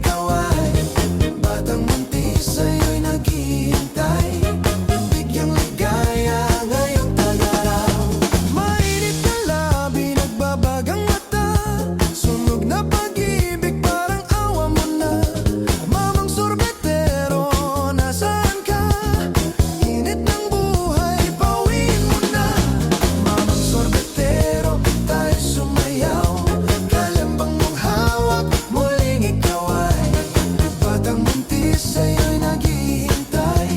ikaw ay batang buntis, sa'yo'y naghihintay. Bigyang ligaya ngayong tag-araw. Mainit na labi, nagbabagang mata, sunog na pag-ibig, parang awa mo na. Mamang sorbetero, nasaan ka? Init ng buhay, pauwiin mo na. Mamang sorbetero, tayo sumayaw. Kalambang mong hawak, muling ikaw ay batang buntis, sa'yo'y naghihintay.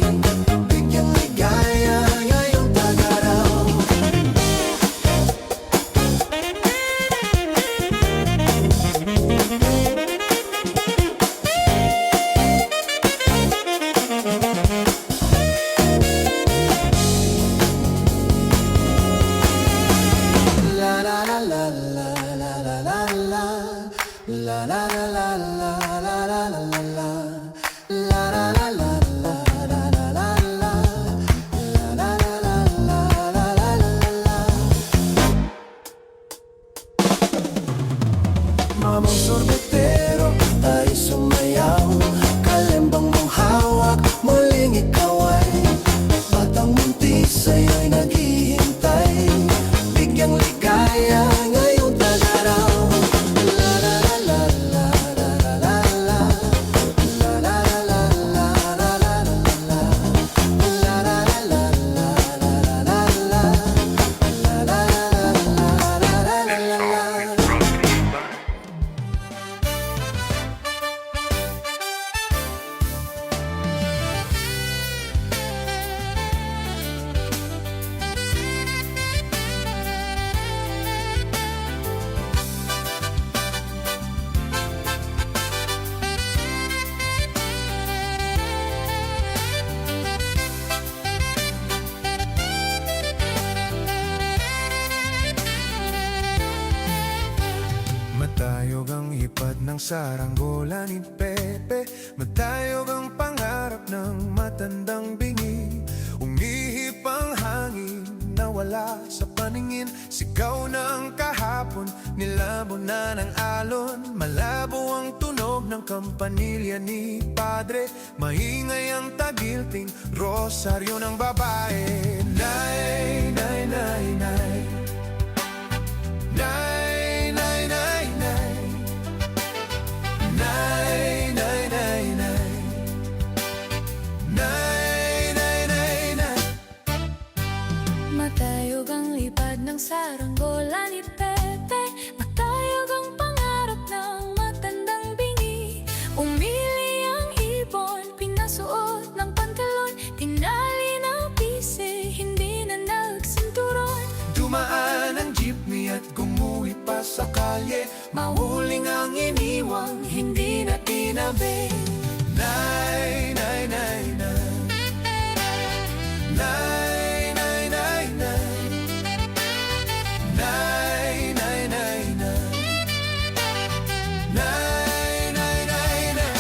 Bigyang ligaya ngayong tag-araw. La la la la la la la la la. La la la la la la la la la la. La la la la la la la la la. La la la la la la la la la. Mamang sorbetero, tayo sumayaw. Kalembang mong hawak, muling ikaw ay batang buntis, sa'yo'y naghihintay. Bigyang ligaya ngayong tag-araw. La la la la la la la la la. La la la la la la la la la. La la la la la la la la la. La la la la la la la la. Matayog ang hipad ng saranggola ni Pepe, matayog ang pangarap ng matandang bingi. Umihip ang hangin, nawala sa paningin. Sigaw ng kahapon, nilabo na ng alon. Malabo ang tunog ng kampanilya ni Padre. Maingay ang tagilting, rosaryo ng babae. Nay, nay, nay, nay. Nay, nay, nay, nay. Nay, nay, nay, nay. Nay, nay, nay, nay. Matayog ang lipad ng saranggola ni Pepe, matayog ang pangarap ng matandang bingi. Umili ang ibon, pinasuot ng pantalon, tinali ng pise, hindi na nagsinturon. Dumaan ang jeepney at gumuhit pa sa kalye. Mahuling ang iniwang, hindi na tinabi. Nay, nay, nay, nay. Nay, nay, nay, nay. Nay, nay, nay, nay. Nay, nay, nay, nay.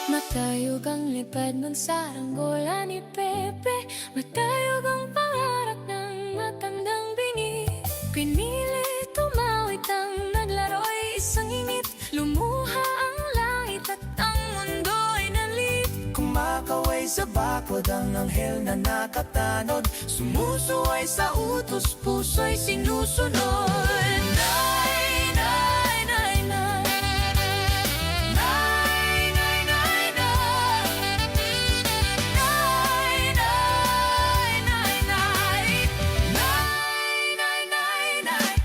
Matayog ang lipad ng saranggola ni Pepe, matayog ang pangarap ng matandang bingi. Pinili tumawid ang naglaro'y isang init, lumuha ang langit at ang mundo'y nalit. Kumakaway sa bakod ang anghel na nakatanod, sumusuway sa utos, puso'y sinusunod. Nay, nay, nay, nay. Nay, nay, nay, nay. Nay, nay, nay, nay. Nay, nay, nay, nay.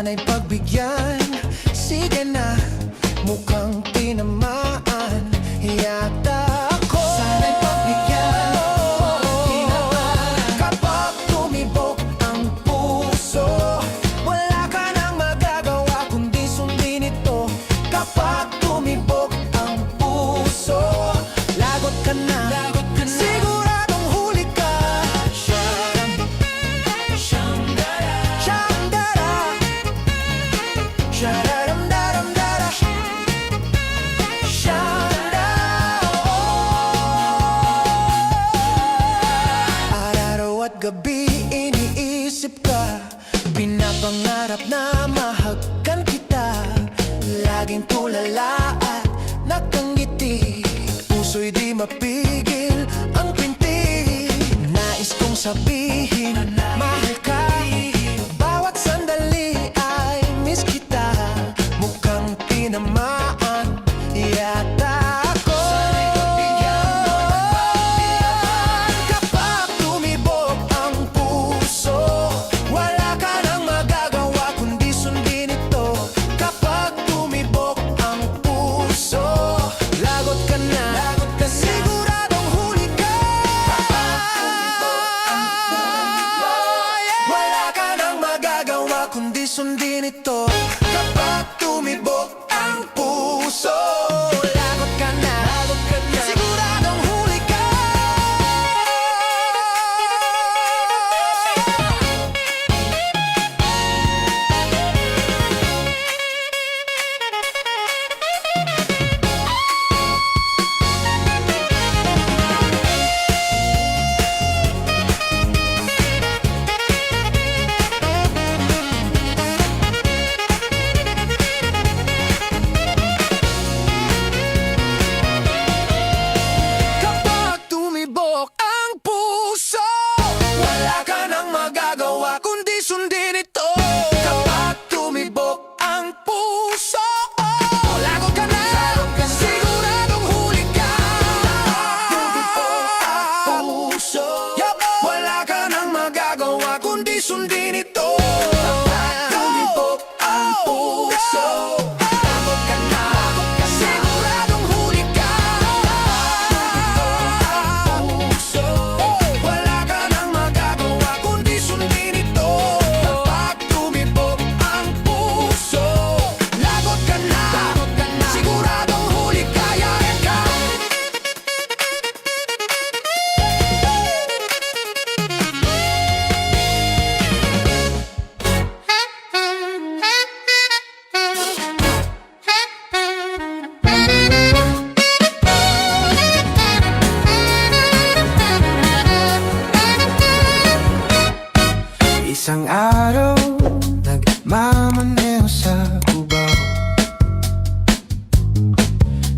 Sana'y pagbigyan, sige na, mukhang tinamaan yata ako. Sana'y pagbigyan, kapag tumibok ang puso, wala ka nang magagawa kundi sundin ito. Kapag tumibok ang puso, lagot ka na, siguradong huli ka. Shadaram-daram-dara, shada. Araw at gabi iniisip ka, pinapangarap na mahagkan kita. Laging tulala at nakangiti, puso'y di mapigil ang pinti. Nais kong sabihin, mahal ka. Bawat sandali ay miss kita. Mukhang tinamaan yata ako. Kapag tumibok ang puso, wala ka nang magagawa kundi sundin ito. Kapag tumibok ang puso, lagot ka na, siguradong huli ka. Wala ka nang magagawa kundi sundin ito. Kapag tumibok ang puso, lagot ka na, siguradong huli ka. Kapag tumibok ang puso, wala ka nang magagawa kundi sundin ito. Kapag tumibok ang puso, lagot ka na, siguradong huli ka. Tumibok ang puso, wala ka nang magagawa kundi sundin ito. Kapag tumibok ang puso, lagot ka na, siguradong huli ka. Puso, wala ka nang magagawa kundi sundin ito. Kapag tumibok ang puso, lagot ka na, siguradong huli ka. Yaya ka. Isang araw, nagmamaneho sa Cubao,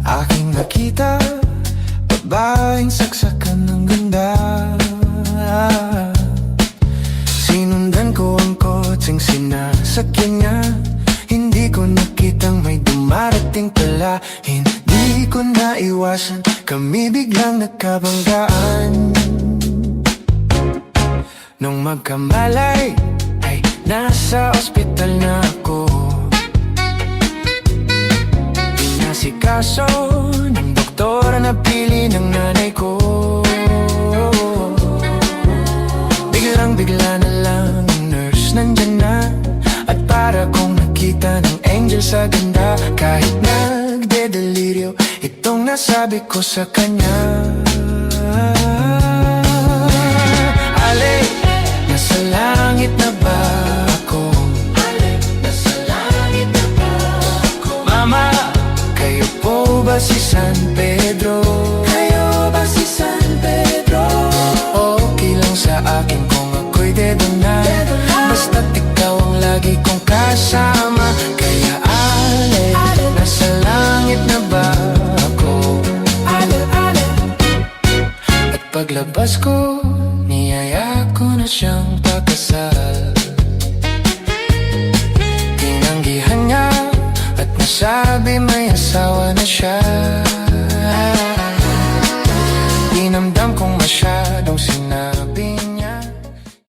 aking nakita, babaeng saksakan ng ganda. Sinundan ko ang kotseng sinasakyan niya, hindi ko nakitang may dumarating pala. Hindi ko naiwasan, kami biglang nagkabanggaan. Nung magkamalay, ay nasa ospital na ako. Inasikaso ng doktor na pili ng nanay ko. Biglang-bigla na lang ang nurse nandyan na, at para kong nakita ng angel sa ganda. Kahit nagde-deliryo, itong nasabi ko sa kanya. Ale, nasa langit na ba ako? Nasa langit na ba ako? Mama, kayo po ba si San Pedro? Kayo ba si San Pedro? Okay lang sa akin kung ako'y dedo na, basta't ikaw ang lagi kong kasama. Kaya Ale, nasa langit na ba ako? At paglabas ko, niyaya ko na siyang pagkasal. Tinanggihan niya at nasabi may asawa na siya.